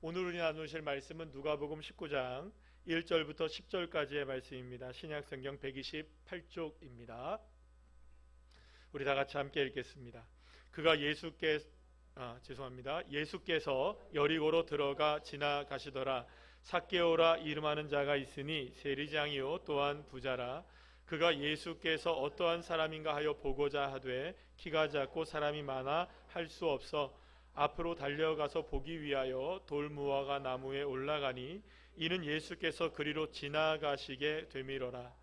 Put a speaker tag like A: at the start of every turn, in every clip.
A: 오늘 우리 나누실 말씀은 누가복음 19장 1절부터 10절까지의 말씀입니다. 신약성경 128쪽입니다. 우리 다 같이 함께 읽겠습니다. 예수께서 여리고로 들어가 지나가시더라. 삭개오라 이름하는 자가 있으니 세리장이요 또한 부자라. 그가 예수께서 어떠한 사람인가 하여 보고자 하되 키가 작고 사람이 많아 할 수 없어 앞으로 달려가서 보기 위하여 돌무화과 나무에 올라가니 이는 예수께서 그리로 지나가시게 되미러라.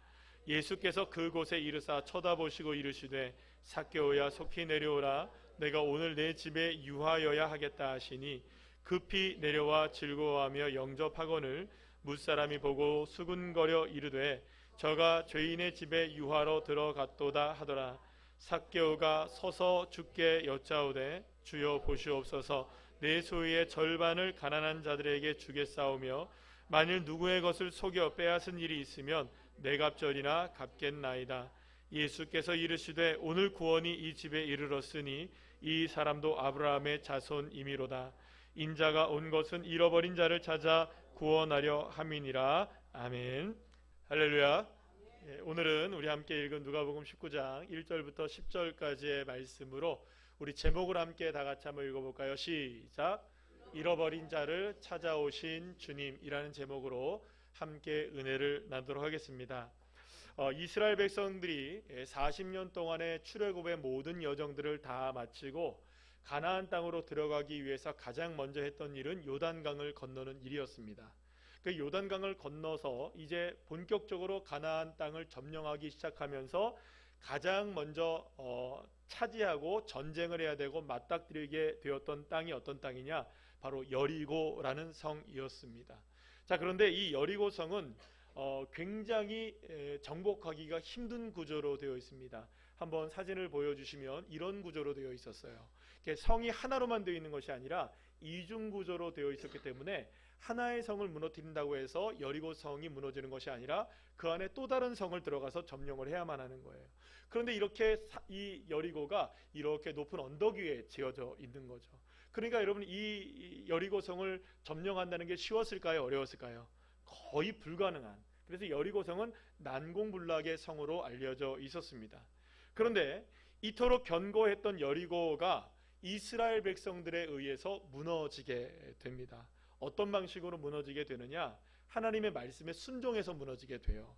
A: 예수께서 그곳에 이르사 쳐다보시고 이르시되 삭개오야 속히 내려오라. 내가 오늘 내 집에 유하여야 하겠다 하시니 급히 내려와 즐거워하며 영접하거늘 무사람이 보고 수군거려 이르되 저가 죄인의 집에 유하러 들어갔도다 하더라. 삭개오가 서서 주께 여짜오되 주여 보시옵소서 내 소유의 절반을 가난한 자들에게 주겠사오며 만일 누구의 것을 속여 빼앗은 일이 있으면 내 갑절이나 갚겠나이다. 예수께서 이르시되 오늘 구원이 이 집에 이르렀으니 이 사람도 아브라함의 자손이미로다. 인자가 온 것은 잃어버린 자를 찾아 구원하려 함이니라. 아멘. 할렐루야. 오늘은 우리 함께 읽은 누가복음 19장 1절부터 10절까지의 말씀으로 우리 제목을 함께 다 같이 한번 읽어볼까요? 시작. 잃어버린 자를 찾아오신 주님이라는 제목으로 함께 은혜를 나누도록 하겠습니다. 이스라엘 백성들이 40년 동안의 출애굽의 모든 여정들을 다 마치고 가나안 땅으로 들어가기 위해서 가장 먼저 했던 일은 요단강을 건너는 일이었습니다. 그 요단강을 건너서 이제 본격적으로 가나안 땅을 점령하기 시작하면서 가장 먼저 차지하고 전쟁을 해야 되고 맞닥뜨리게 되었던 땅이 어떤 땅이냐? 바로 여리고라는 성이었습니다. 자, 그런데 이 여리고 성은 굉장히 정복하기가 힘든 구조로 되어 있습니다. 한번 사진을 보여주시면 이런 구조로 되어 있었어요. 성이 하나로만 되어 있는 것이 아니라 이중 구조로 되어 있었기 때문에 하나의 성을 무너뜨린다고 해서 여리고 성이 무너지는 것이 아니라 그 안에 또 다른 성을 들어가서 점령을 해야만 하는 거예요. 그런데 이렇게 이 여리고가 이렇게 높은 언덕 위에 지어져 있는 거죠. 그러니까 여러분, 이 여리고 성을 점령한다는 게 쉬웠을까요? 어려웠을까요? 거의 불가능한. 그래서 여리고 성은 난공불락의 성으로 알려져 있었습니다. 그런데 이토록 견고했던 여리고가 이스라엘 백성들에 의해서 무너지게 됩니다. 어떤 방식으로 무너지게 되느냐? 하나님의 말씀에 순종해서 무너지게 돼요.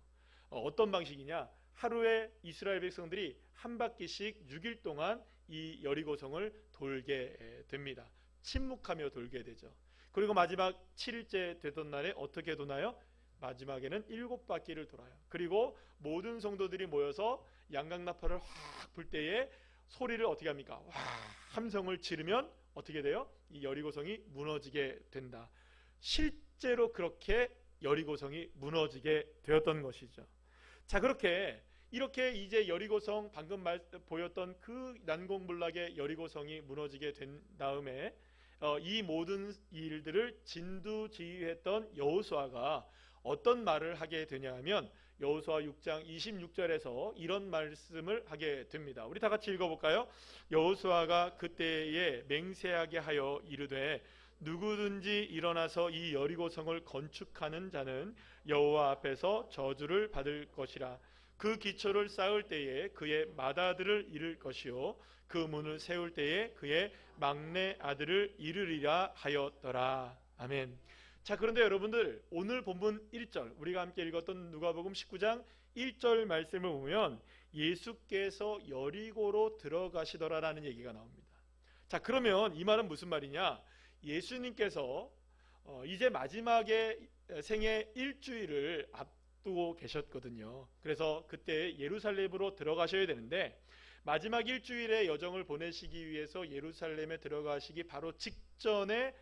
A: 어떤 방식이냐? 하루에 이스라엘 백성들이 한 바퀴씩 6일 동안 이 여리고성을 돌게 됩니다. 침묵하며 돌게 되죠. 그리고 마지막 7일째 되던 날에 어떻게 도나요? 마지막에는 7바퀴를 돌아요. 그리고 모든 성도들이 모여서 양강나팔을 확 불 때에 소리를 어떻게 합니까? 와, 함성을 지르면 어떻게 돼요? 이 여리고성이 무너지게 된다. 실제로 그렇게 여리고성이 무너지게 되었던 것이죠. 자, 이렇게 이제 여리고성, 방금 보였던 그 난공불락의 여리고성이 무너지게 된 다음에 이 모든 일들을 진두지휘했던 여호수아가 어떤 말을 하게 되냐 하면 여호수아 6장 26절에서 이런 말씀을 하게 됩니다. 우리 다 같이 읽어볼까요? 여호수아가 그때에 맹세하게 하여 이르되 누구든지 일어나서 이 여리고성을 건축하는 자는 여호와 앞에서 저주를 받을 것이라. 그 기초를 쌓을 때에 그의 맏아들을 잃을 것이요 그 문을 세울 때에 그의 막내 아들을 잃으리라 하였더라. 아멘. 자, 그런데 여러분들, 오늘 본문 1절, 우리가 함께 읽었던 누가복음 19장 1절 말씀을 보면 예수께서 여리고로 들어가시더라라는 얘기가 나옵니다. 자, 그러면 이 말은 무슨 말이냐? 예수님께서 이제 마지막에 생애 일주일을 앞두고 계셨거든요. 그래서 그때 예루살렘으로 들어가셔야 되는데 마지막 일주일의 여정을 보내시기 위해서 예루살렘에 들어가시기 바로 직전에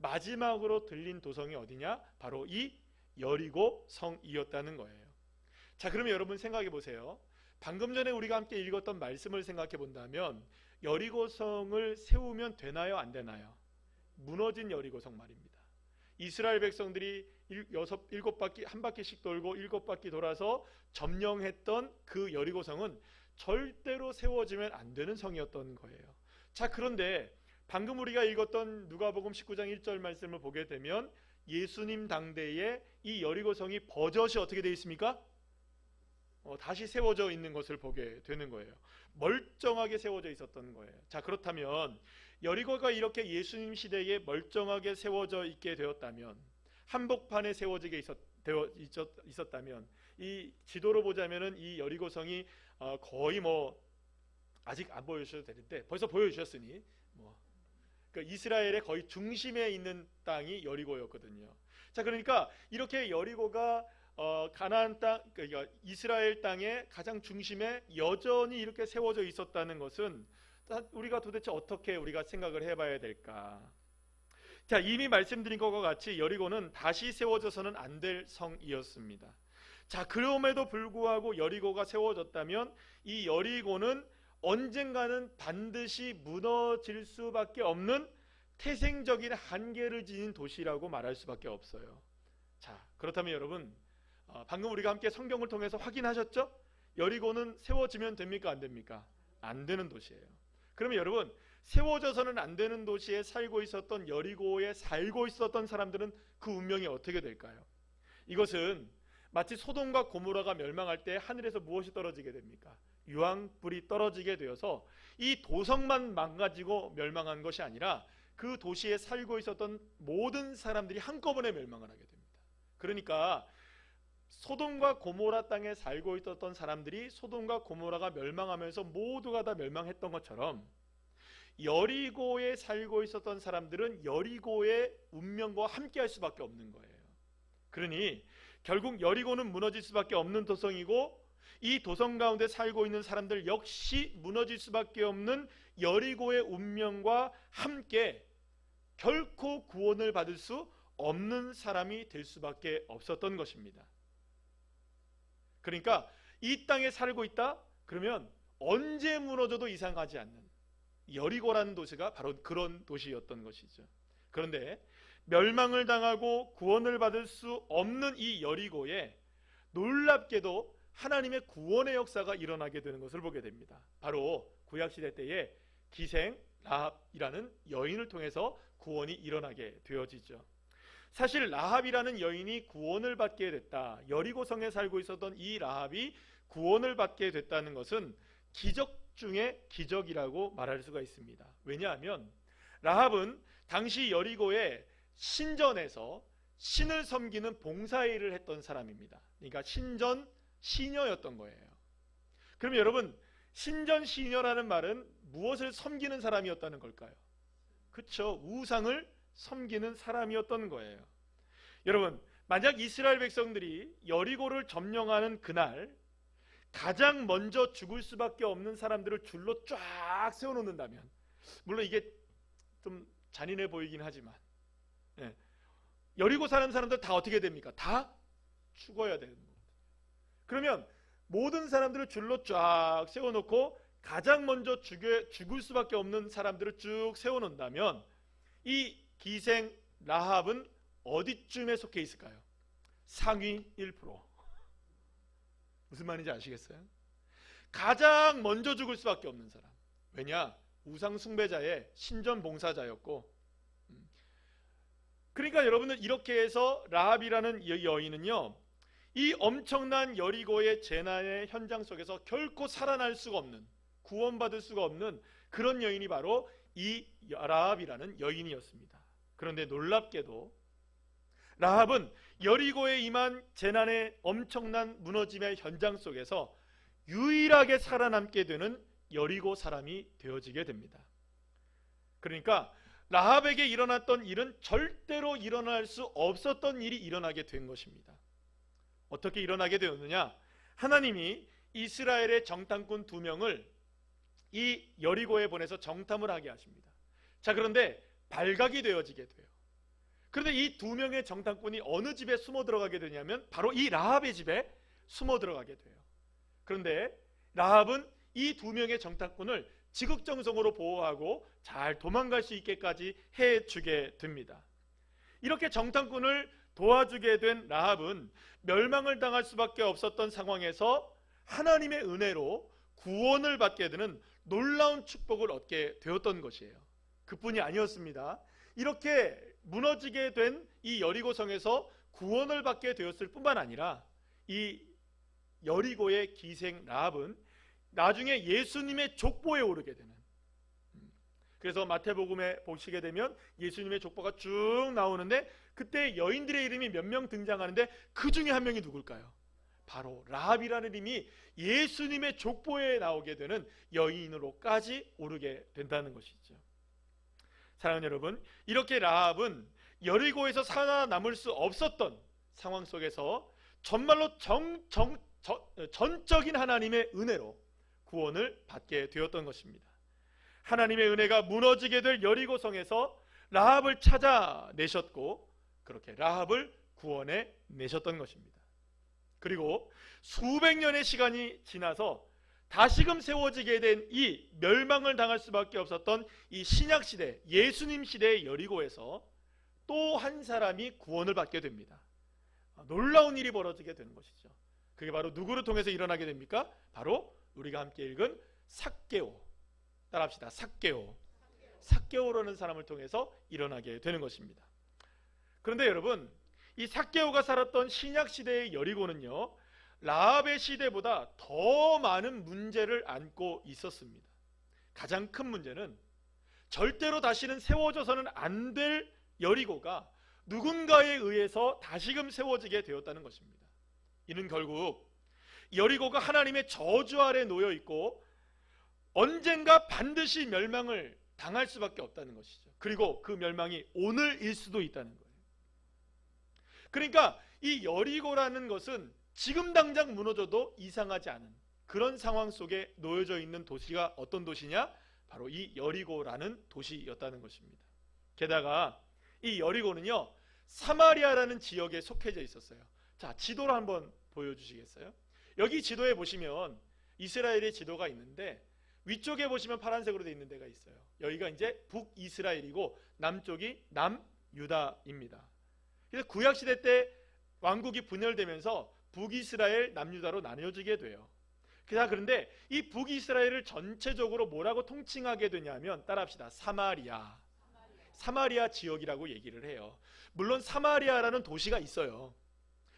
A: 마지막으로 들린 도성이 어디냐? 바로 이 여리고 성이었다는 거예요. 자, 그러면 여러분 생각해 보세요. 방금 전에 우리가 함께 읽었던 말씀을 생각해 본다면 여리고 성을 세우면 되나요? 안 되나요? 무너진 여리고 성 말입니다. 이스라엘 백성들이 7바퀴, 한 바퀴씩 돌고 7바퀴 돌아서 점령했던 그 여리고 성은 절대로 세워지면 안 되는 성이었던 거예요. 자, 그런데 방금 우리가 읽었던 누가복음 19장 1절 말씀을 보게 되면 예수님 당대에 이 여리고성이 버젓이 어떻게 되어 있습니까? 다시 세워져 있는 것을 보게 되는 거예요. 멀쩡하게 세워져 있었던 거예요. 자, 그렇다면 여리고가 이렇게 예수님 시대에 멀쩡하게 세워져 있게 되었다면, 한복판에 세워지게 있었다면, 이 지도로 보자면은 이 여리고성이 거의 아직 안 보여주셔도 되는데 벌써 보여주셨으니 그러니까 이스라엘의 거의 중심에 있는 땅이 여리고였거든요. 자, 그러니까 이렇게 여리고가 가나안 땅, 그러니까 이스라엘 땅의 가장 중심에 여전히 이렇게 세워져 있었다는 것은 우리가 도대체 어떻게 우리가 생각을 해봐야 될까? 자, 이미 말씀드린 것과 같이 여리고는 다시 세워져서는 안 될 성이었습니다. 자, 그럼에도 불구하고 여리고가 세워졌다면 이 여리고는 언젠가는 반드시 무너질 수밖에 없는 태생적인 한계를 지닌 도시라고 말할 수밖에 없어요. 자, 그렇다면 여러분, 방금 우리가 함께 성경을 통해서 확인하셨죠? 여리고는 세워지면 됩니까? 안 됩니까? 안 되는 도시예요. 그러면 여러분, 세워져서는 안 되는 도시에 살고 있었던 여리고에 살고 있었던 사람들은 그 운명이 어떻게 될까요? 이것은 마치 소돔과 고모라가 멸망할 때 하늘에서 무엇이 떨어지게 됩니까? 유황불이 떨어지게 되어서 이 도성만 망가지고 멸망한 것이 아니라 그 도시에 살고 있었던 모든 사람들이 한꺼번에 멸망을 하게 됩니다. 그러니까 소돔과 고모라 땅에 살고 있었던 사람들이 소돔과 고모라가 멸망하면서 모두가 다 멸망했던 것처럼 여리고에 살고 있었던 사람들은 여리고의 운명과 함께 할 수밖에 없는 거예요. 그러니 결국 여리고는 무너질 수밖에 없는 도성이고, 이 도성 가운데 살고 있는 사람들 역시 무너질 수밖에 없는 여리고의 운명과 함께 결코 구원을 받을 수 없는 사람이 될 수밖에 없었던 것입니다. 그러니까 이 땅에 살고 있다? 그러면 언제 무너져도 이상하지 않는 여리고라는 도시가 바로 그런 도시였던 것이죠. 그런데 멸망을 당하고 구원을 받을 수 없는 이 여리고에 놀랍게도 하나님의 구원의 역사가 일어나게 되는 것을 보게 됩니다. 바로 구약시대 때에 기생 라합이라는 여인을 통해서 구원이 일어나게 되어지죠. 사실 라합이라는 여인이 구원을 받게 됐다, 여리고성에 살고 있었던 이 라합이 구원을 받게 됐다는 것은 기적 중에 기적이라고 말할 수가 있습니다. 왜냐하면 라합은 당시 여리고의 신전에서 신을 섬기는 봉사일을 했던 사람입니다. 그러니까 신전 시녀였던 거예요. 그럼 여러분, 신전 시녀라는 말은 무엇을 섬기는 사람이었다는 걸까요? 그렇죠, 우상을 섬기는 사람이었던 거예요. 여러분, 만약 이스라엘 백성들이 여리고를 점령하는 그날 가장 먼저 죽을 수밖에 없는 사람들을 줄로 쫙 세워놓는다면, 물론 이게 좀 잔인해 보이긴 하지만 여리고 사는 사람들 다 어떻게 됩니까? 다 죽어야 되는 겁니다. 그러면 모든 사람들을 줄로 쫙 세워놓고 가장 먼저 죽을 수밖에 없는 사람들을 쭉 세워놓는다면 이 기생 라합은 어디쯤에 속해 있을까요? 상위 1%. 무슨 말인지 아시겠어요? 가장 먼저 죽을 수밖에 없는 사람. 왜냐? 우상 숭배자의 신전 봉사자였고. 그러니까 여러분들, 이렇게 해서 라합이라는 이 여인은요, 이 엄청난 여리고의 재난의 현장 속에서 결코 살아날 수가 없는, 구원받을 수가 없는 그런 여인이 바로 이 라합이라는 여인이었습니다. 그런데 놀랍게도 라합은 여리고에 임한 재난의 엄청난 무너짐의 현장 속에서 유일하게 살아남게 되는 여리고 사람이 되어지게 됩니다. 그러니까 라합에게 일어났던 일은 절대로 일어날 수 없었던 일이 일어나게 된 것입니다. 어떻게 일어나게 되었느냐? 하나님이 이스라엘의 정탐꾼 2명을 이 여리고에 보내서 정탐을 하게 하십니다. 자, 그런데 발각이 되어지게 돼요. 그런데 이 2명의 정탐꾼이 어느 집에 숨어 들어가게 되냐면 바로 이 라합의 집에 숨어 들어가게 돼요. 그런데 라합은 이 2명의 정탐꾼을 지극정성으로 보호하고 잘 도망갈 수 있게까지 해주게 됩니다. 이렇게 정탐꾼을 도와주게 된 라합은 멸망을 당할 수밖에 없었던 상황에서 하나님의 은혜로 구원을 받게 되는 놀라운 축복을 얻게 되었던 것이에요. 그뿐이 아니었습니다. 이렇게 무너지게 된 이 여리고성에서 구원을 받게 되었을 뿐만 아니라 이 여리고의 기생 라합은 나중에 예수님의 족보에 오르게 되는, 그래서 마태복음에 보시게 되면 예수님의 족보가 쭉 나오는데 그때 여인들의 이름이 몇 명 등장하는데 그 중에 한 명이 누굴까요? 바로 라합이라는 이름이 예수님의 족보에 나오게 되는 여인으로까지 오르게 된다는 것이죠. 사랑하는 여러분, 이렇게 라합은 여리고에서 살아남을 수 없었던 상황 속에서 정말로 전적인 하나님의 은혜로 구원을 받게 되었던 것입니다. 하나님의 은혜가 무너지게 될 여리고성에서 라합을 찾아내셨고 그렇게 라합을 구원해 내셨던 것입니다. 그리고 수백 년의 시간이 지나서 다시금 세워지게 된 이 멸망을 당할 수밖에 없었던 이 신약시대, 예수님 시대의 여리고에서 또 한 사람이 구원을 받게 됩니다. 놀라운 일이 벌어지게 되는 것이죠. 그게 바로 누구를 통해서 일어나게 됩니까? 바로 우리가 함께 읽은 삭개오, 따라합시다. 삭개오라는 사람을 통해서 일어나게 되는 것입니다. 그런데 여러분, 이 삭개오가 살았던 신약시대의 여리고는요, 라합의 시대보다 더 많은 문제를 안고 있었습니다. 가장 큰 문제는 절대로 다시는 세워져서는 안 될 여리고가 누군가에 의해서 다시금 세워지게 되었다는 것입니다. 이는 결국 여리고가 하나님의 저주 아래 놓여 있고 언젠가 반드시 멸망을 당할 수밖에 없다는 것이죠. 그리고 그 멸망이 오늘일 수도 있다는 거예요. 그러니까 이 여리고라는 것은 지금 당장 무너져도 이상하지 않은 그런 상황 속에 놓여져 있는 도시가 어떤 도시냐? 바로 이 여리고라는 도시였다는 것입니다. 게다가 이 여리고는요, 사마리아라는 지역에 속해져 있었어요. 자, 지도를 한번 보여주시겠어요? 여기 지도에 보시면 이스라엘의 지도가 있는데 위쪽에 보시면 파란색으로 되어 있는 데가 있어요. 여기가 이제 북이스라엘이고 남쪽이 남유다입니다. 그래서 구약시대 때 왕국이 분열되면서 북이스라엘, 남유다로 나뉘어지게 돼요. 그런데 이 북이스라엘을 전체적으로 뭐라고 통칭하게 되냐면, 따라합시다. 사마리아 지역이라고 얘기를 해요. 물론 사마리아라는 도시가 있어요.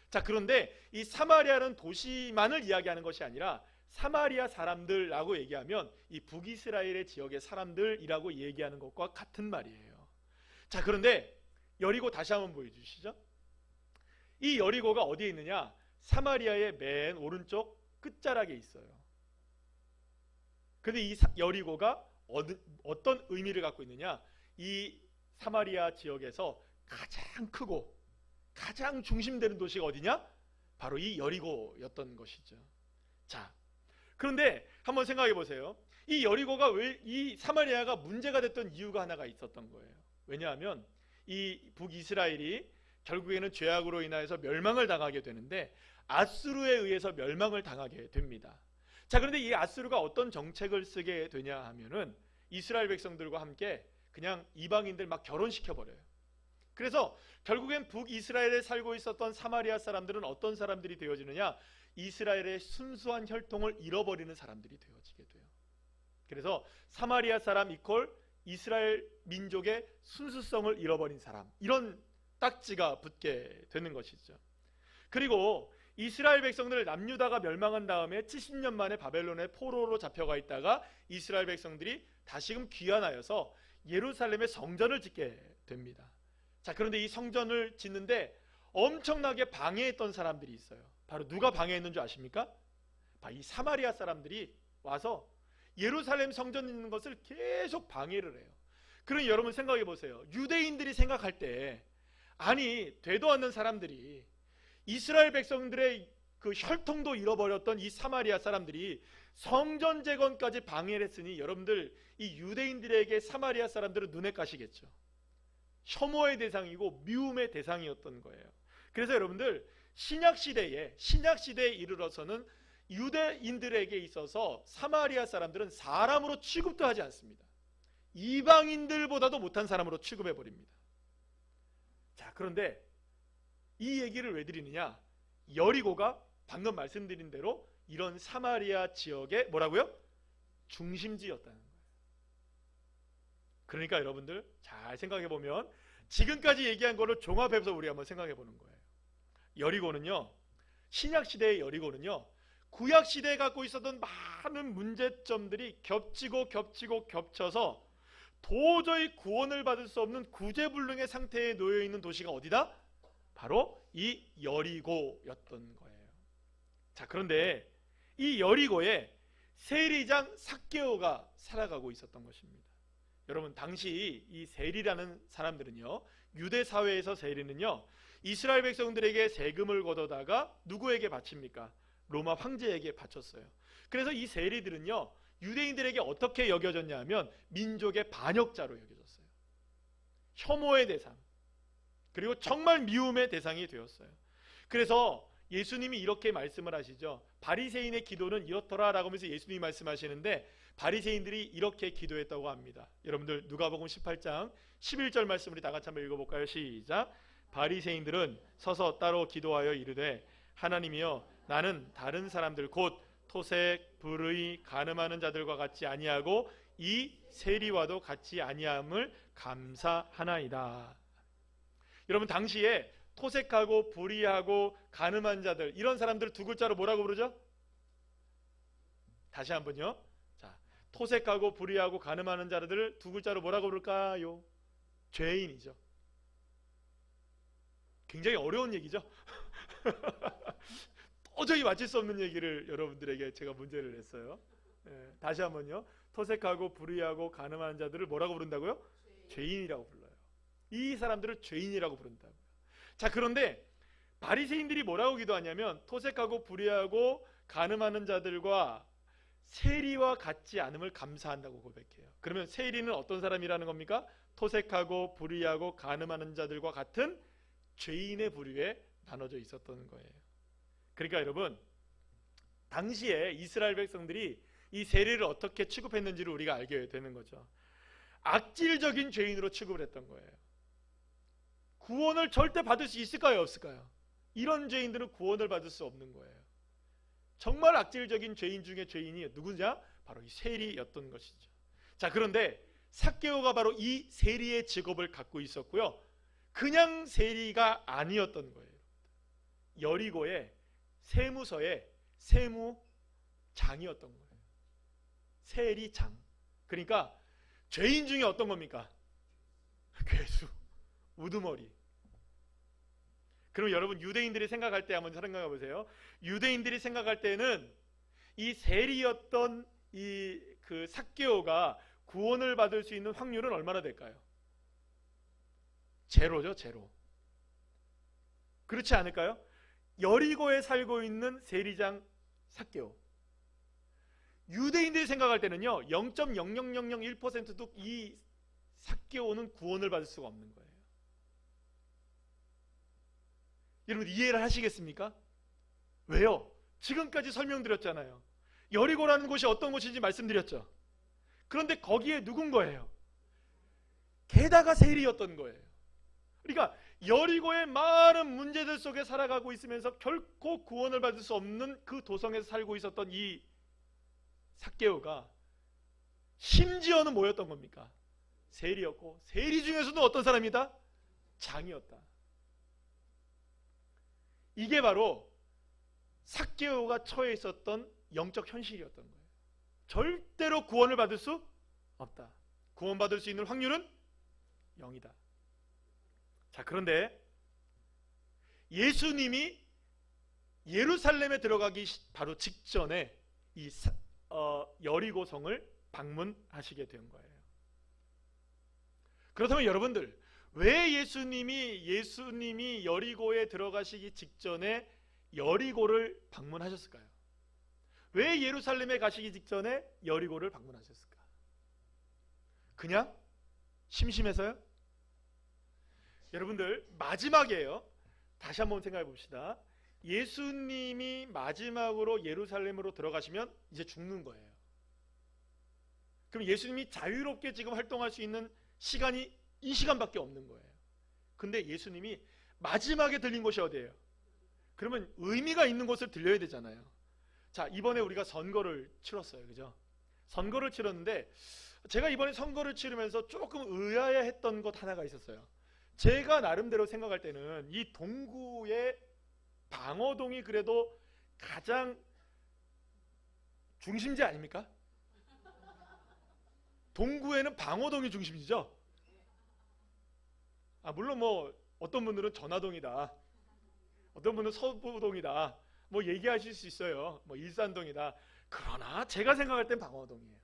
A: 자, 그런데 이 사마리아라는 도시만을 이야기하는 것이 아니라 사마리아 사람들라고 얘기하면 이 북이스라엘의 지역의 사람들이라고 얘기하는 것과 같은 말이에요. 자, 그런데 여리고 다시 한번 보여주시죠. 이 여리고가 어디에 있느냐? 사마리아의 맨 오른쪽 끝자락에 있어요. 그런데 이 여리고가 어떤 의미를 갖고 있느냐? 이 사마리아 지역에서 가장 크고 가장 중심되는 도시가 어디냐? 바로 이 여리고였던 것이죠. 자, 그런데 한번 생각해 보세요. 이 여리고가 왜 이 사마리아가 문제가 됐던 이유가 하나가 있었던 거예요. 왜냐하면 이 북이스라엘이 결국에는 죄악으로 인하여서 멸망을 당하게 되는데 아수르에 의해서 멸망을 당하게 됩니다. 자, 그런데 이 아수르가 어떤 정책을 쓰게 되냐 하면은 이스라엘 백성들과 함께 그냥 이방인들 막 결혼시켜 버려요. 그래서 결국엔 북이스라엘에 살고 있었던 사마리아 사람들은 어떤 사람들이 되어지느냐? 이스라엘의 순수한 혈통을 잃어버리는 사람들이 되어지게 돼요. 그래서 사마리아 사람 이퀄 이스라엘 민족의 순수성을 잃어버린 사람, 이런 딱지가 붙게 되는 것이죠. 그리고 이스라엘 백성들 남유다가 멸망한 다음에 70년 만에 바벨론의 포로로 잡혀가 있다가 이스라엘 백성들이 다시금 귀환하여서 예루살렘의 성전을 짓게 됩니다. 자, 그런데 이 성전을 짓는데 엄청나게 방해했던 사람들이 있어요. 바로 누가 방해했는 줄 아십니까? 이 사마리아 사람들이 와서 예루살렘 성전 짓는 것을 계속 방해를 해요. 그러니 여러분 생각해 보세요. 유대인들이 생각할 때, 아니 되도 않는 사람들이 이스라엘 백성들의 그 혈통도 잃어버렸던 이 사마리아 사람들이 성전 재건까지 방해를 했으니 여러분들 이 유대인들에게 사마리아 사람들은 눈에 가시겠죠. 혐오의 대상이고 미움의 대상이었던 거예요. 그래서 여러분들 신약시대에 이르러서는 유대인들에게 있어서 사마리아 사람들은 사람으로 취급도 하지 않습니다. 이방인들보다도 못한 사람으로 취급해버립니다. 자, 그런데 이 얘기를 왜 드리느냐? 여리고가 방금 말씀드린 대로 이런 사마리아 지역의 뭐라고요? 중심지였다는 거예요. 그러니까 여러분들 잘 생각해 보면 지금까지 얘기한 거를 종합해서 우리 한번 생각해 보는 거예요. 여리고는요, 신약 시대의 여리고는요, 구약 시대에 갖고 있었던 많은 문제점들이 겹치고 겹쳐서 도저히 구원을 받을 수 없는 구제불능의 상태에 놓여 있는 도시가 어디다? 바로 이 여리고였던 거예요. 자, 그런데 이 여리고에 세리장 삭개오가 살아가고 있었던 것입니다. 여러분, 당시 이 세리라는 사람들은요, 유대 사회에서 세리는요, 이스라엘 백성들에게 세금을 걷어다가 누구에게 바칩니까? 로마 황제에게 바쳤어요. 그래서 이 세리들은요, 유대인들에게 어떻게 여겨졌냐 하면 민족의 반역자로 여겨졌어요. 혐오의 대상, 그리고 정말 미움의 대상이 되었어요. 그래서 예수님이 이렇게 말씀을 하시죠. 바리새인의 기도는 이렇더라 라고 하면서 예수님이 말씀하시는데, 바리새인들이 이렇게 기도했다고 합니다. 여러분들 누가복음 18장 11절 말씀 우리 다 같이 한번 읽어볼까요? 시작. 바리새인들은 서서 따로 기도하여 이르되, 하나님이여, 나는 다른 사람들 곧 토색, 불의, 간음하는 자들과 같이 아니하고 이 세리와도 같이 아니함을 감사하나이다. 여러분, 당시에 토색하고 불의하고 간음한 자들, 이런 사람들 두 글자로 뭐라고 부르죠? 다시 한번요. 자, 토색하고 불의하고 간음하는 자들을 두 글자로 뭐라고 부를까요? 죄인이죠. 굉장히 어려운 얘기죠. 도저히 맞힐 수 없는 얘기를 여러분들에게 제가 문제를 냈어요. 다시 한번요. 토색하고 불의하고 간음하는 자들을 뭐라고 부른다고요? 죄인이라고 불러요. 이 사람들을 죄인이라고 부른다고요. 자, 그런데 바리새인들이 뭐라고 기도하냐면, 토색하고 불의하고 간음하는 자들과 세리와 같지 않음을 감사한다고 고백해요. 그러면 세리는 어떤 사람이라는 겁니까? 토색하고 불의하고 간음하는 자들과 같은 죄인의 부류에 나눠져 있었던 거예요. 그러니까 여러분, 당시에 이스라엘 백성들이 이 세리를 어떻게 취급했는지를 우리가 알게 되는 거죠. 악질적인 죄인으로 취급을 했던 거예요. 구원을 절대 받을 수 있을까요, 없을까요? 이런 죄인들은 구원을 받을 수 없는 거예요. 정말 악질적인 죄인 중에 죄인이 누구냐? 바로 이 세리였던 것이죠. 자, 그런데 삭개오가 바로 이 세리의 직업을 갖고 있었고요, 그냥 세리가 아니었던 거예요. 여리고의 세무서의 세무장이었던 거예요. 세리장. 그러니까 죄인 중에 어떤 겁니까? 괴수, 우두머리. 그럼 여러분, 유대인들이 생각할 때 한번 생각해 보세요. 유대인들이 생각할 때는 이 세리였던 이 그 삭개오가 구원을 받을 수 있는 확률은 얼마나 될까요? 제로죠, 제로. 그렇지 않을까요? 여리고에 살고 있는 세리장 삭개오, 유대인들이 생각할 때는요 0.00001%도 이 삭개오는 구원을 받을 수가 없는 거예요. 여러분, 이해를 하시겠습니까? 왜요? 지금까지 설명드렸잖아요. 여리고라는 곳이 어떤 곳인지 말씀드렸죠. 그런데 거기에 누군 거예요? 게다가 세리였던 거예요. 그러니까 여리고의 많은 문제들 속에 살아가고 있으면서 결코 구원을 받을 수 없는 그 도성에서 살고 있었던 이 삭개오가 심지어는 뭐였던 겁니까? 세리였고, 세리 중에서도 어떤 사람이다? 장이었다. 이게 바로 삭개오가 처해 있었던 영적 현실이었던 거예요. 절대로 구원을 받을 수 없다. 구원받을 수 있는 확률은 0이다. 자, 그런데 예수님이 예루살렘에 들어가기 바로 직전에 이 여리고성을 방문하시게 된 거예요. 그렇다면 여러분들, 왜 예수님이 여리고에 들어가시기 직전에 여리고를 방문하셨을까요? 왜 예루살렘에 가시기 직전에 여리고를 방문하셨을까? 그냥 심심해서요? 여러분들, 마지막이에요. 다시 한번 생각해 봅시다. 예수님이 마지막으로 예루살렘으로 들어가시면 이제 죽는 거예요. 그럼 예수님이 자유롭게 지금 활동할 수 있는 시간이 이 시간밖에 없는 거예요. 근데 예수님이 마지막에 들린 곳이 어디예요? 그러면 의미가 있는 곳을 들려야 되잖아요. 자, 이번에 우리가 선거를 치렀어요. 그죠? 선거를 치렀는데 제가 이번에 선거를 치르면서 조금 의아해했던 것 하나가 있었어요. 제가 나름대로 생각할 때는 이 동구의 방어동이 그래도 가장 중심지 아닙니까? 동구에는 방어동이 중심이죠. 물론 뭐 어떤 분들은 전화동이다, 어떤 분은 서부동이다, 뭐 얘기하실 수 있어요. 뭐 일산동이다. 그러나 제가 생각할 땐 방어동이에요.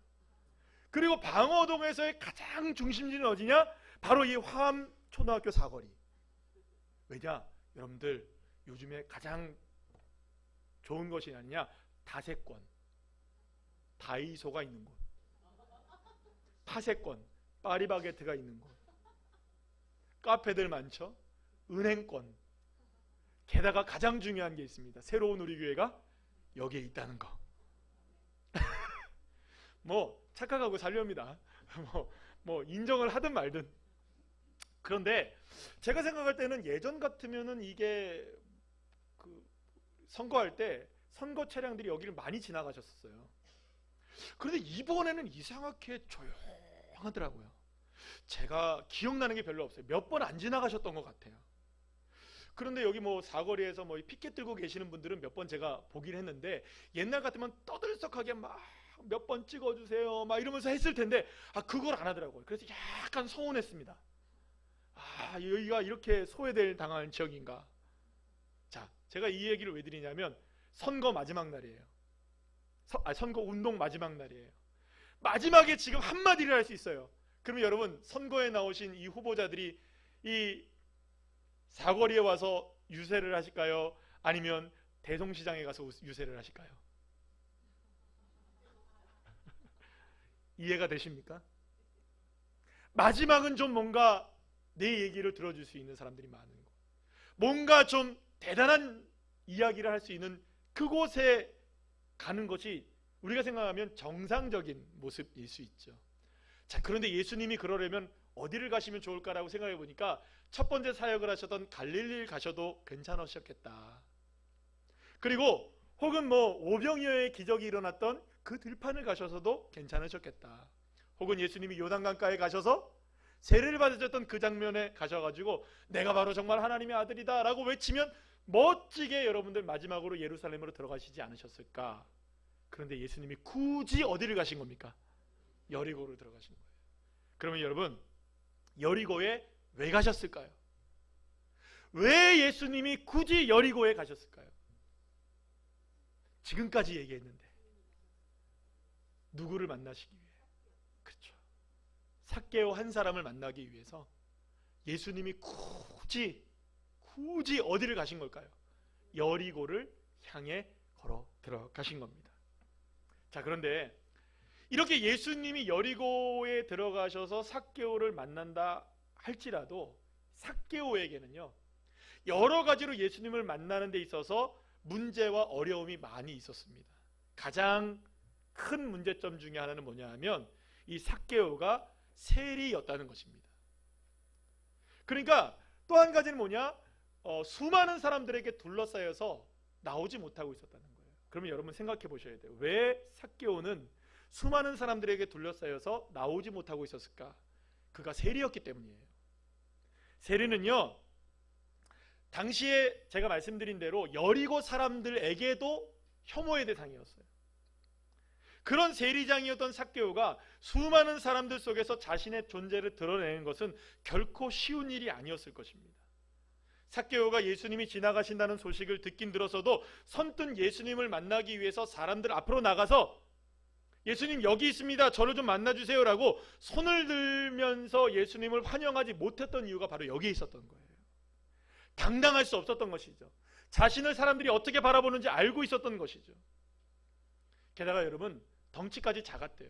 A: 그리고 방어동에서의 가장 중심지는 어디냐? 바로 이 화암 초등학교 사거리. 왜냐? 여러분들 요즘에 가장 좋은 것이 아니냐? 다세권, 다이소가 있는 곳, 파세권, 파리바게트가 있는 곳, 카페들 많죠? 은행권. 게다가 가장 중요한 게 있습니다. 새로운 우리 교회가 여기에 있다는 거. 뭐 착각하고 살렵니다. 뭐 인정을 하든 말든. 그런데 제가 생각할 때는 예전 같으면은 이게 선거할 때 선거 차량들이 여기를 많이 지나가셨어요. 그런데 이번에는 이상하게 조용하더라고요. 제가 기억나는 게 별로 없어요. 몇 번 안 지나가셨던 것 같아요. 그런데 여기 뭐 사거리에서 뭐 피켓 들고 계시는 분들은 몇 번 제가 보긴 했는데, 옛날 같으면 떠들썩하게 막 몇 번 찍어주세요 막 이러면서 했을 텐데 그걸 안 하더라고요. 그래서 약간 서운했습니다. 여기가 이렇게 소외될 당한 지역인가. 자, 제가 이 얘기를 왜 드리냐면 선거 마지막 날이에요. 선거 운동 마지막 날이에요. 마지막에 지금 한마디를 할 수 있어요. 그러면 여러분, 선거에 나오신 이 후보자들이 이 사거리에 와서 유세를 하실까요? 아니면 대성시장에 가서 유세를 하실까요? 이해가 되십니까? 마지막은 좀 뭔가 내 얘기를 들어줄 수 있는 사람들이 많은 거, 뭔가 좀 대단한 이야기를 할 수 있는 그곳에 가는 것이 우리가 생각하면 정상적인 모습일 수 있죠. 자, 그런데 예수님이 그러려면 어디를 가시면 좋을까라고 생각해 보니까 첫 번째 사역을 하셨던 갈릴리를 가셔도 괜찮으셨겠다. 그리고 혹은 뭐 오병이어의 기적이 일어났던 그 들판을 가셔서도 괜찮으셨겠다. 혹은 예수님이 요단강가에 가셔서 세례를 받으셨던 그 장면에 가셔가지고 내가 바로 정말 하나님의 아들이다 라고 외치면 멋지게 여러분들 마지막으로 예루살렘으로 들어가시지 않으셨을까? 그런데 예수님이 굳이 어디를 가신 겁니까? 여리고로 들어가신 거예요. 그러면 여러분, 여리고에 왜 가셨을까요? 왜 예수님이 굳이 여리고에 가셨을까요? 지금까지 얘기했는데 누구를 만나시기 위해? 그렇죠. 삭개오 한 사람을 만나기 위해서 예수님이 굳이 어디를 가신 걸까요? 여리고를 향해 걸어 들어가신 겁니다. 자, 그런데 이렇게 예수님이 여리고에 들어가셔서 삭개오를 만난다 할지라도 삭개오에게는요, 여러 가지로 예수님을 만나는 데 있어서 문제와 어려움이 많이 있었습니다. 가장 큰 문제점 중에 하나는 뭐냐 하면 이 삭개오가 세리였다는 것입니다. 그러니까 또 한 가지는 뭐냐? 수많은 사람들에게 둘러싸여서 나오지 못하고 있었다는 거예요. 그러면 여러분 생각해 보셔야 돼요. 왜 삭개오는 수많은 사람들에게 둘러싸여서 나오지 못하고 있었을까? 그가 세리였기 때문이에요. 세리는요, 당시에 제가 말씀드린 대로 여리고 사람들에게도 혐오의 대상이었어요. 그런 세리장이었던 삭개오가 수많은 사람들 속에서 자신의 존재를 드러내는 것은 결코 쉬운 일이 아니었을 것입니다. 삭개오가 예수님이 지나가신다는 소식을 듣긴 들어서도 선뜻 예수님을 만나기 위해서 사람들 앞으로 나가서 예수님 여기 있습니다, 저를 좀 만나주세요 라고 손을 들면서 예수님을 환영하지 못했던 이유가 바로 여기에 있었던 거예요. 당당할 수 없었던 것이죠. 자신을 사람들이 어떻게 바라보는지 알고 있었던 것이죠. 게다가 여러분, 덩치까지 작았대요.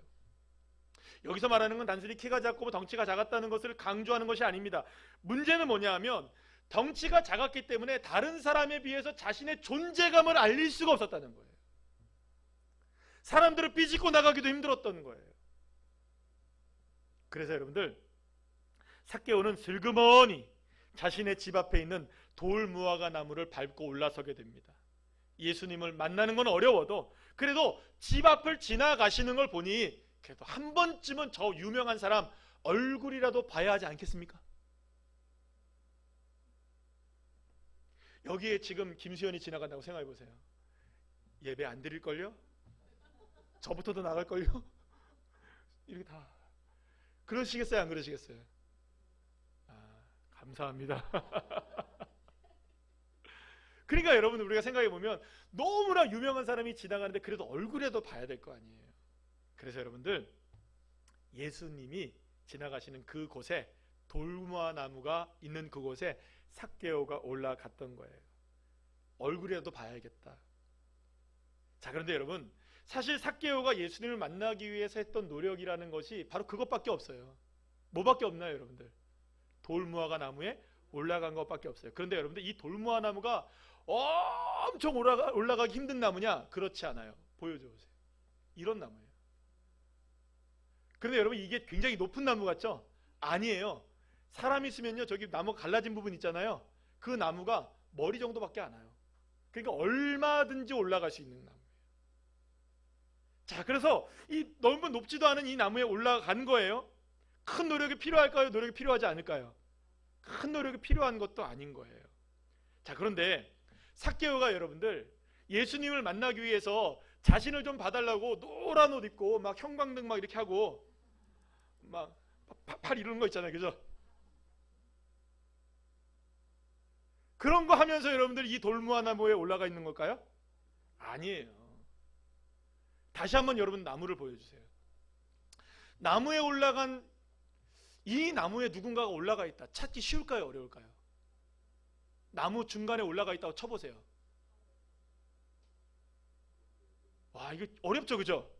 A: 여기서 말하는 건 단순히 키가 작고 덩치가 작았다는 것을 강조하는 것이 아닙니다. 문제는 뭐냐 하면 덩치가 작았기 때문에 다른 사람에 비해서 자신의 존재감을 알릴 수가 없었다는 거예요. 사람들을 삐짓고 나가기도 힘들었던 거예요. 그래서 여러분들, 삭개오는 슬그머니 자신의 집 앞에 있는 돌 무화과 나무를 밟고 올라서게 됩니다. 예수님을 만나는 건 어려워도 그래도 집 앞을 지나가시는 걸 보니 그래도 한 번쯤은 저 유명한 사람 얼굴이라도 봐야 하지 않겠습니까? 여기에 지금 김수현이 지나간다고 생각해 보세요. 예배 안 드릴걸요? 저부터도 나갈걸요? 이렇게 다 그러시겠어요? 안 그러시겠어요? 감사합니다. 그러니까 여러분, 우리가 생각해 보면 너무나 유명한 사람이 지나가는데 그래도 얼굴에도 봐야 될 거 아니에요. 그래서 여러분들, 예수님이 지나가시는 그곳에, 돌무화 나무가 있는 그곳에 삭개오가 올라갔던 거예요. 얼굴이라도 봐야겠다. 자, 그런데 여러분, 사실 삭개오가 예수님을 만나기 위해서 했던 노력이라는 것이 바로 그것밖에 없어요. 뭐밖에 없나요, 여러분들? 돌무화과 나무에 올라간 것밖에 없어요. 그런데 여러분들, 이 돌무화 나무가 엄청 올라가기 힘든 나무냐? 그렇지 않아요. 보여줘 보세요. 이런 나무예요. 그런데 여러분, 이게 굉장히 높은 나무 같죠? 아니에요. 사람 있으면요, 저기 나무 갈라진 부분 있잖아요. 그 나무가 머리 정도밖에 안 와요. 그러니까 얼마든지 올라갈 수 있는 나무예요. 자, 그래서 이 너무 높지도 않은 이 나무에 올라간 거예요. 큰 노력이 필요할까요? 노력이 필요하지 않을까요? 큰 노력이 필요한 것도 아닌 거예요. 자, 그런데 삭개오가 여러분들, 예수님을 만나기 위해서 자신을 좀 봐달라고 노란 옷 입고 막 형광등 막 이렇게 하고 막 팔 이러는 거 있잖아요, 그죠? 그런 거 하면서 여러분들 이 돌무화 나무에 올라가 있는 걸까요? 아니에요. 다시 한번 여러분, 나무를 보여주세요. 나무에 올라간, 이 나무에 누군가가 올라가 있다. 찾기 쉬울까요? 어려울까요? 나무 중간에 올라가 있다고 쳐보세요. 와, 이거 어렵죠, 그죠?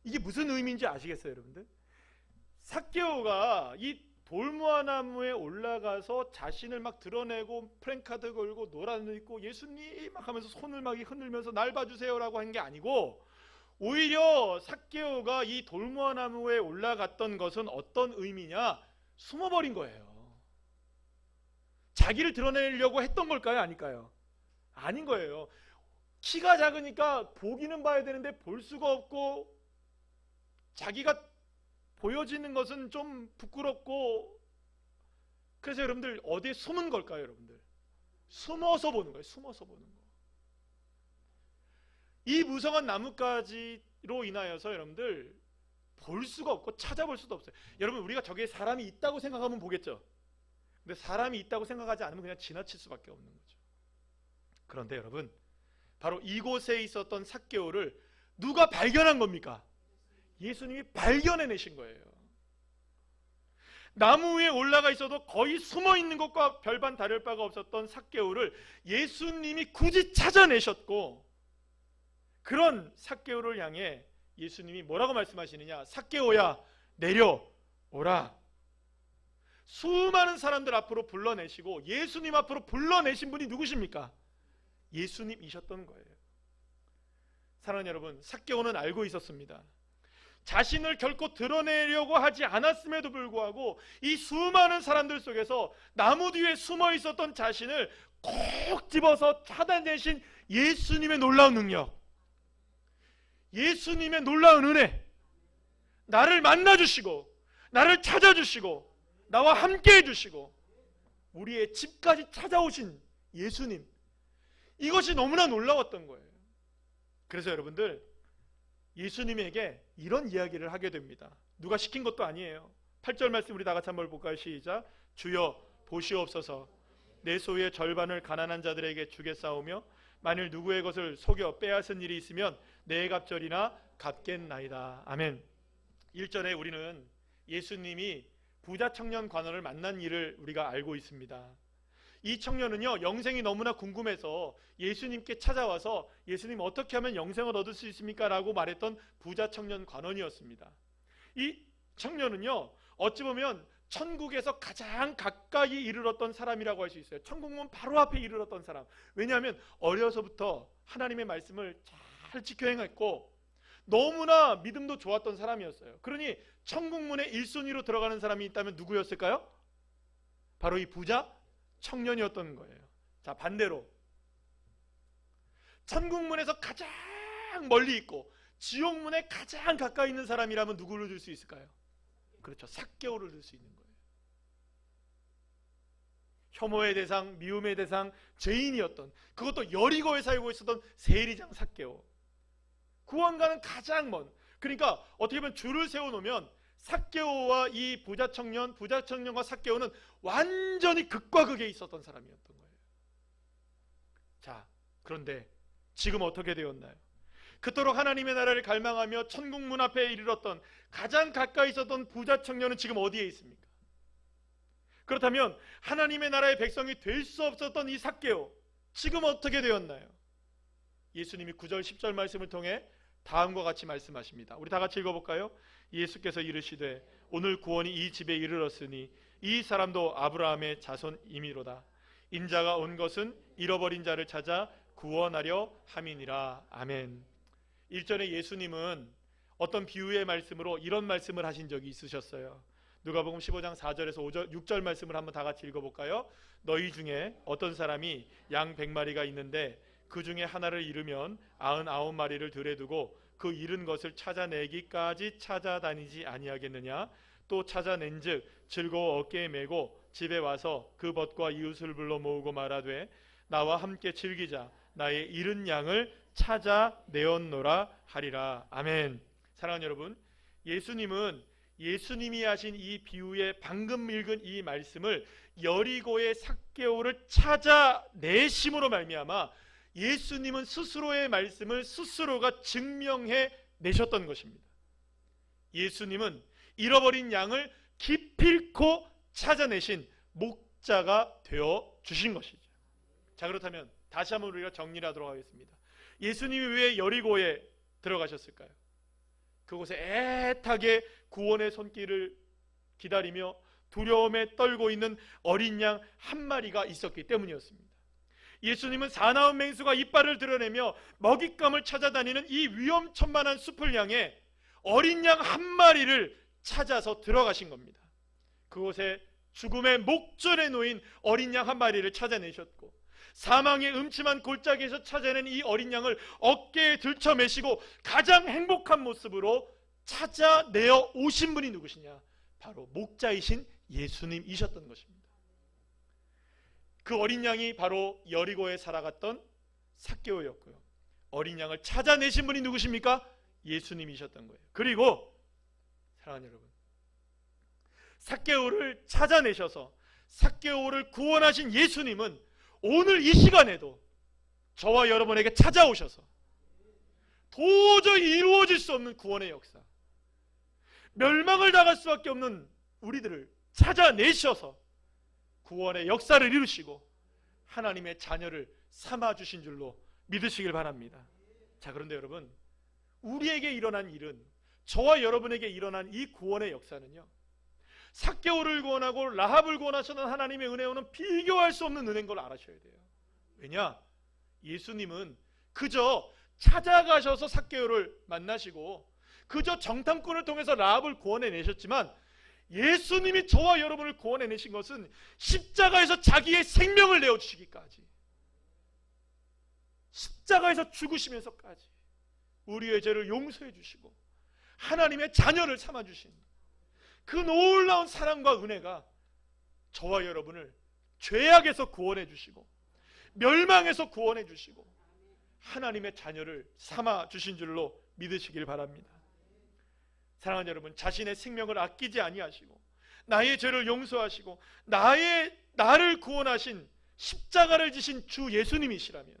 A: 이게 무슨 의미인지 아시겠어요, 여러분들? 삭개오가 이 돌무화 나무에 올라가서 자신을 막 드러내고 프랭카드 걸고 노란 옷 입고 예수님 막 하면서 손을 막 흔들면서 날 봐주세요라고 한 게 아니고, 오히려 삭개오가 이 돌무화 나무에 올라갔던 것은 어떤 의미냐? 숨어버린 거예요. 자기를 드러내려고 했던 걸까요? 아닐까요? 아닌 거예요. 키가 작으니까 보기는 봐야 되는데 볼 수가 없고, 자기가 보여지는 것은 좀 부끄럽고, 그래서 여러분들 어디에 숨은 걸까요? 여러분들 숨어서 보는 거예요. 숨어서 보는 거. 이 무성한 나뭇가지로 인하여서 여러분들 볼 수가 없고 찾아볼 수도 없어요. 여러분, 우리가 저기에 사람이 있다고 생각하면 보겠죠. 근데 사람이 있다고 생각하지 않으면 그냥 지나칠 수밖에 없는 거죠. 그런데 여러분, 바로 이곳에 있었던 삭개오를 누가 발견한 겁니까? 예수님이 발견해내신 거예요. 나무 위에 올라가 있어도 거의 숨어 있는 것과 별반 다를 바가 없었던 삭개오를 예수님이 굳이 찾아내셨고, 그런 삭개오를 향해 예수님이 뭐라고 말씀하시느냐? 삭개오야, 내려오라. 수많은 사람들 앞으로 불러내시고 예수님 앞으로 불러내신 분이 누구십니까? 예수님이셨던 거예요. 사랑하는 여러분, 삭개오는 알고 있었습니다. 자신을 결코 드러내려고 하지 않았음에도 불구하고 이 수많은 사람들 속에서 나무 뒤에 숨어 있었던 자신을 콕 집어서 찾아내신 예수님의 놀라운 능력, 예수님의 놀라운 은혜, 나를 만나주시고 나를 찾아주시고 나와 함께 해주시고 우리의 집까지 찾아오신 예수님, 이것이 너무나 놀라웠던 거예요. 그래서 여러분들, 예수님에게 이런 이야기를 하게 됩니다. 누가 시킨 것도 아니에요. 8절 말씀 우리 다 같이 한번 볼까요? 시작. 주여 보시옵소서, 내 소유의 절반을 가난한 자들에게 주겠사오며 만일 누구의 것을 속여 빼앗은 일이 있으면 내 갑절이나 갚겠나이다. 아멘. 1절에 우리는 예수님이 부자 청년 관원을 만난 일을 우리가 알고 있습니다. 이 청년은요, 영생이 너무나 궁금해서 예수님께 찾아와서 예수님, 어떻게 하면 영생을 얻을 수 있습니까? 라고 말했던 부자 청년 관원이었습니다. 이 청년은요, 어찌 보면 천국에서 가장 가까이 이르렀던 사람이라고 할 수 있어요. 천국문 바로 앞에 이르렀던 사람. 왜냐하면 어려서부터 하나님의 말씀을 잘 지켜 행했고 너무나 믿음도 좋았던 사람이었어요. 그러니 천국문의 1순위로 들어가는 사람이 있다면 누구였을까요? 바로 이 부자 청년이었던 거예요. 자, 반대로 천국문에서 가장 멀리 있고 지옥문에 가장 가까이 있는 사람이라면 누구를 들 수 있을까요? 그렇죠. 삭개오를 들 수 있는 거예요. 혐오의 대상, 미움의 대상, 죄인이었던, 그것도 여리고에 살고 있었던 세리장 삭개오. 구원과는 가장 먼, 그러니까 어떻게 보면 줄을 세워놓으면 삭개오와 이 부자 청년과 삭개오는 완전히 극과 극에 있었던 사람이었던 거예요. 자, 그런데 지금 어떻게 되었나요? 그토록 하나님의 나라를 갈망하며 천국 문 앞에 이르렀던 가장 가까이 있었던 부자 청년은 지금 어디에 있습니까? 그렇다면 하나님의 나라의 백성이 될 수 없었던 이 삭개오, 지금 어떻게 되었나요? 예수님이 9절 10절 말씀을 통해 다음과 같이 말씀하십니다. 우리 다 같이 읽어볼까요? 예수께서 이르시되 오늘 구원이 이 집에 이르렀으니 이 사람도 아브라함의 자손이미로다. 인자가 온 것은 잃어버린 자를 찾아 구원하려 함이니라. 아멘. 1절에 예수님은 어떤 비유의 말씀으로 이런 말씀을 하신 적이 있으셨어요. 누가복음 15장 4절에서 5절, 6절 말씀을 한번 다 같이 읽어볼까요? 너희 중에 어떤 사람이 양 100마리가 있는데 그 중에 하나를 잃으면 99마리를 들에 두고 그 잃은 것을 찾아내기까지 찾아다니지 아니하겠느냐? 또 찾아낸즉 즐거워 어깨에 메고 집에 와서 그 벗과 이웃을 불러 모으고 말하되 나와 함께 즐기자. 나의 잃은 양을 찾아내었노라 하리라. 아멘. 사랑하는 여러분, 예수님이 하신 이 비유의 방금 읽은 이 말씀을 여리고의 삭개오를 찾아내심으로 말미암아 예수님은 스스로의 말씀을 스스로가 증명해 내셨던 것입니다. 예수님은 잃어버린 양을 기필코 찾아내신 목자가 되어 주신 것이죠. 자, 그렇다면 다시 한번 우리가 정리를 하도록 하겠습니다. 예수님이 왜 여리고에 들어가셨을까요? 그곳에 애타게 구원의 손길을 기다리며 두려움에 떨고 있는 어린 양 한 마리가 있었기 때문이었습니다. 예수님은 사나운 맹수가 이빨을 드러내며 먹잇감을 찾아다니는 이 위험천만한 숲을 향해 어린 양 한 마리를 찾아서 들어가신 겁니다. 그곳에 죽음의 목전에 놓인 어린 양 한 마리를 찾아내셨고, 사망의 음침한 골짜기에서 찾아낸 이 어린 양을 어깨에 들쳐매시고 가장 행복한 모습으로 찾아내어 오신 분이 누구시냐? 바로 목자이신 예수님이셨던 것입니다. 그 어린 양이 바로 여리고에 살아갔던 삭개오였고요. 어린 양을 찾아내신 분이 누구십니까? 예수님이셨던 거예요. 그리고 사랑하는 여러분, 삭개오를 찾아내셔서 삭개오를 구원하신 예수님은 오늘 이 시간에도 저와 여러분에게 찾아오셔서 도저히 이루어질 수 없는 구원의 역사, 멸망을 당할 수밖에 없는 우리들을 찾아내셔서 구원의 역사를 이루시고 하나님의 자녀를 삼아주신 줄로 믿으시길 바랍니다. 자, 그런데 여러분, 우리에게 일어난 일은, 저와 여러분에게 일어난 이 구원의 역사는요, 삭개오를 구원하고 라합을 구원하시는 하나님의 은혜와는 비교할 수 없는 은혜인 걸 알아셔야 돼요. 왜냐? 예수님은 그저 찾아가셔서 삭개오를 만나시고 그저 정탐꾼을 통해서 라합을 구원해내셨지만, 예수님이 저와 여러분을 구원해내신 것은 십자가에서 자기의 생명을 내어주시기까지, 십자가에서 죽으시면서까지 우리의 죄를 용서해 주시고 하나님의 자녀를 삼아주신 그 놀라운 사랑과 은혜가 저와 여러분을 죄악에서 구원해 주시고 멸망에서 구원해 주시고 하나님의 자녀를 삼아 주신 줄로 믿으시길 바랍니다. 사랑하는 여러분, 자신의 생명을 아끼지 아니하시고 나의 죄를 용서하시고 나를 구원하신 십자가를 지신 주 예수님이시라면,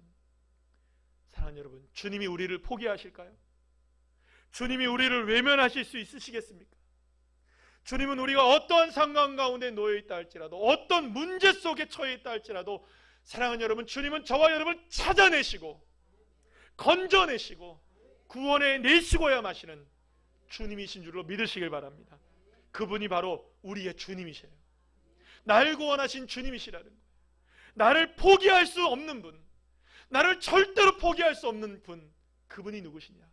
A: 사랑하는 여러분, 주님이 우리를 포기하실까요? 주님이 우리를 외면하실 수 있으시겠습니까? 주님은 우리가 어떠한 상황 가운데 놓여 있다 할지라도, 어떤 문제 속에 처해 있다 할지라도, 사랑하는 여러분, 주님은 저와 여러분을 찾아내시고 건져내시고 구원해 내시고야 마시는 주님이신 줄로 믿으시길 바랍니다. 그분이 바로 우리의 주님이세요. 날 구원하신 주님이시라는 거예요. 나를 포기할 수 없는 분, 나를 절대로 포기할 수 없는 분, 그분이 누구시냐?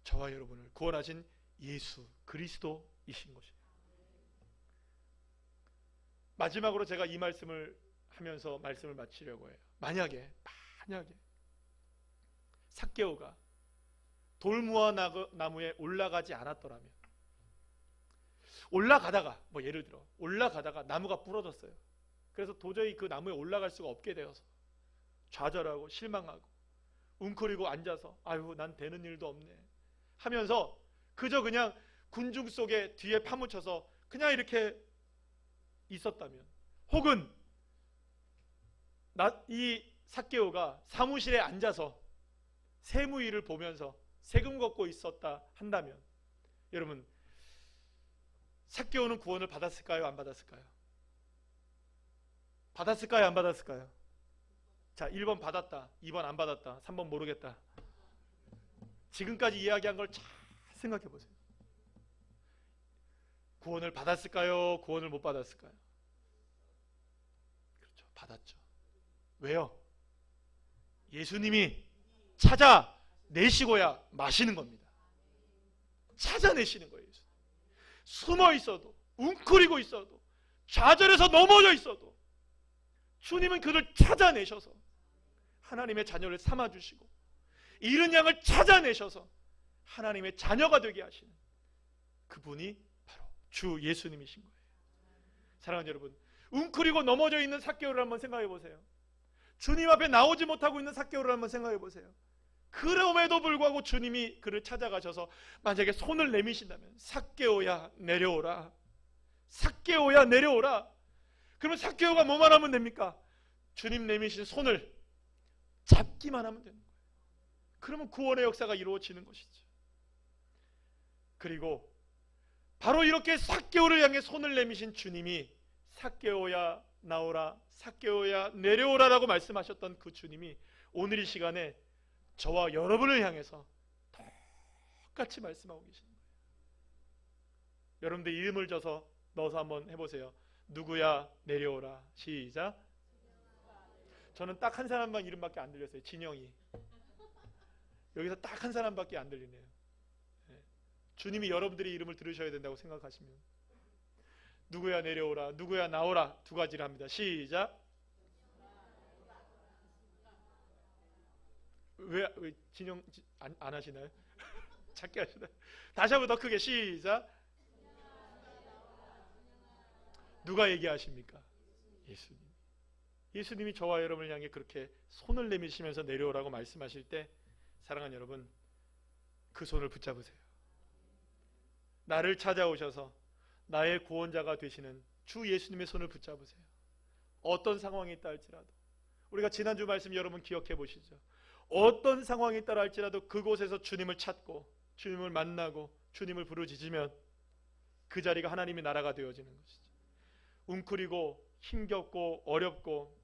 A: 저와 여러분을 구원하신 예수 그리스도이신 것이에요. 마지막으로 제가 이 말씀을 하면서 말씀을 마치려고 해요. 만약에 삭개오가 돌무화 나무에 올라가지 않았더라면, 올라가다가 예를 들어 올라가다가 나무가 부러졌어요. 그래서 도저히 그 나무에 올라갈 수가 없게 되어서 좌절하고 실망하고 웅크리고 앉아서 아유 난 되는 일도 없네 하면서 그저 그냥 군중 속에 뒤에 파묻혀서 그냥 이렇게 있었다면, 혹은 이 삭개오가 사무실에 앉아서 세무일을 보면서 세금 걷고 있었다 한다면, 여러분 삭개오는 구원을 받았을까요? 안 받았을까요? 받았을까요? 안 받았을까요? 자, 1번 받았다, 2번 안 받았다, 3번 모르겠다. 지금까지 이야기한 걸 잘 생각해 보세요. 구원을 받았을까요? 구원을 못 받았을까요? 그렇죠, 받았죠. 왜요? 예수님이 찾아내시고야 마시는 겁니다. 찾아내시는 거예요. 예수님. 숨어 있어도, 웅크리고 있어도, 좌절해서 넘어져 있어도 주님은 그를 찾아내셔서 하나님의 자녀를 삼아주시고, 잃은 양을 찾아내셔서 하나님의 자녀가 되게 하시는 그분이 바로 주 예수님이신 거예요. 사랑하는 여러분, 웅크리고 넘어져 있는 삭개오를 한번 생각해 보세요. 주님 앞에 나오지 못하고 있는 삭개오를 한번 생각해 보세요. 그럼에도 불구하고 주님이 그를 찾아가셔서 만약에 손을 내미신다면, 삭개오야 내려오라, 삭개오야 내려오라. 그러면 삭개오가 뭐만 하면 됩니까? 주님 내미신 손을 잡기만 하면 되는 거예요. 그러면 구원의 역사가 이루어지는 것이죠. 그리고 바로 이렇게 삭개오를 향해 손을 내미신 주님이 삭개오야 나오라, 삭개오야 내려오라라고 말씀하셨던 그 주님이 오늘 이 시간에 저와 여러분을 향해서 똑같이 말씀하고 계시는 거예요. 여러분들 이름을 넣어서 한번 해보세요. 누구야 내려오라. 시작. 저는 딱 한 사람만 이름밖에 안 들렸어요. 진영이. 여기서 딱 한 사람밖에 안 들리네요. 주님이 여러분들의 이름을 들으셔야 된다고 생각하시면 누구야 내려오라, 누구야 나오라 두 가지를 합니다. 시작. 왜 진영 안 하시나요? 작게 하시나요? 다시 한번 더 크게 시작. 누가 얘기하십니까? 예수님. 예수님이 저와 여러분을 향해 그렇게 손을 내미시면서 내려오라고 말씀하실 때, 사랑하는 여러분, 그 손을 붙잡으세요. 나를 찾아오셔서 나의 구원자가 되시는 주 예수님의 손을 붙잡으세요. 어떤 상황이 있다 할지라도, 우리가 지난주 말씀 여러분 기억해 보시죠. 어떤 상황이 있다 할지라도 그곳에서 주님을 찾고 주님을 만나고 주님을 부르짖으면 그 자리가 하나님의 나라가 되어지는 것이죠. 웅크리고 힘겹고 어렵고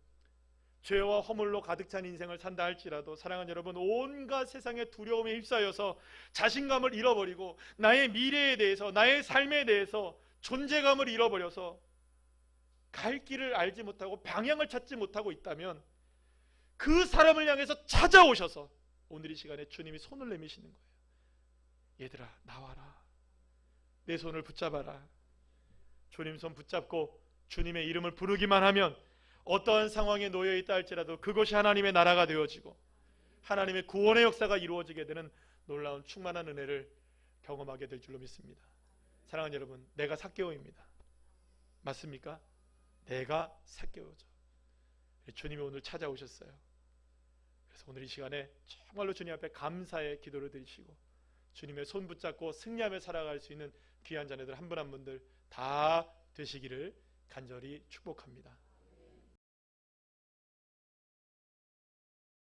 A: 죄와 허물로 가득 찬 인생을 산다 할지라도, 사랑하는 여러분, 온갖 세상의 두려움에 휩싸여서 자신감을 잃어버리고 나의 미래에 대해서, 나의 삶에 대해서 존재감을 잃어버려서 갈 길을 알지 못하고 방향을 찾지 못하고 있다면, 그 사람을 향해서 찾아오셔서 오늘 이 시간에 주님이 손을 내미시는 거예요. 얘들아 나와라, 내 손을 붙잡아라. 주님 손 붙잡고 주님의 이름을 부르기만 하면 어떠한 상황에 놓여 있다 할지라도 그것이 하나님의 나라가 되어지고 하나님의 구원의 역사가 이루어지게 되는 놀라운 충만한 은혜를 경험하게 될 줄로 믿습니다. 사랑하는 여러분, 내가 삭개오입니다. 맞습니까? 내가 삭개오죠. 주님이 오늘 찾아오셨어요. 그래서 오늘 이 시간에 정말로 주님 앞에 감사의 기도를 드리시고 주님의 손 붙잡고 승리하며 살아갈 수 있는 귀한 자녀들 한 분 한 분들 다 되시기를 간절히 축복합니다.